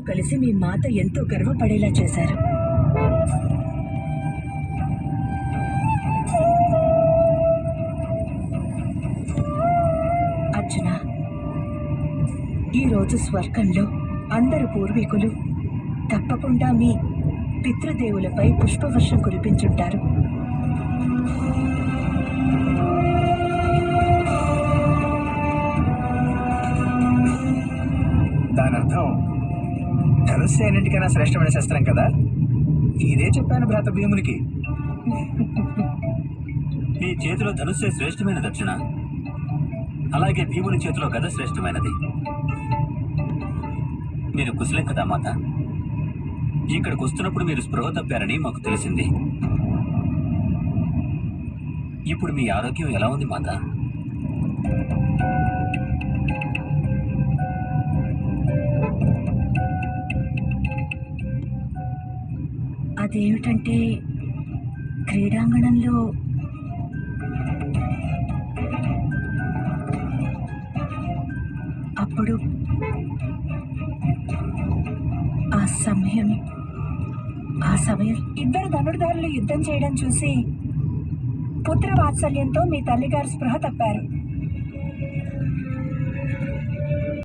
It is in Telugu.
కలిసి మీ మాత ఎంతో గర్వపడేలా చేశారు. అర్జున, ఈరోజు స్వర్గంలో అందరు పూర్వీకులు తప్పకుండా మీ పితృదేవులపై పుష్పవర్షం కురిపించుంటారు. దాని అర్థం ధనుస్సు అన్నింటికైనా శ్రేష్టమైన శస్త్రం కదా. ఇదే చెప్పాను భ్రాత భీమునికి. నీ చేతిలో ధనుస్సే శ్రేష్టమైన దక్షిణ, అలాగే భీముని చేతిలో గద శ్రేష్టమైనది. మీరు కుశలం కదా మాత? ఇక్కడికి వస్తున్నప్పుడు మీరు స్పృహ తప్పారని మాకు తెలిసింది. ఇప్పుడు మీ ఆరోగ్యం ఎలా ఉంది మాత? అదేమిటంటే క్రీడాంగణంలో అప్పుడు ఆ సమయం ఇద్దరు ధనుర్ధారులు యుద్ధం చేయడం చూసి పుత్ర వాత్సల్యంతో మీ తల్లిగారు స్పృహ తప్పారు.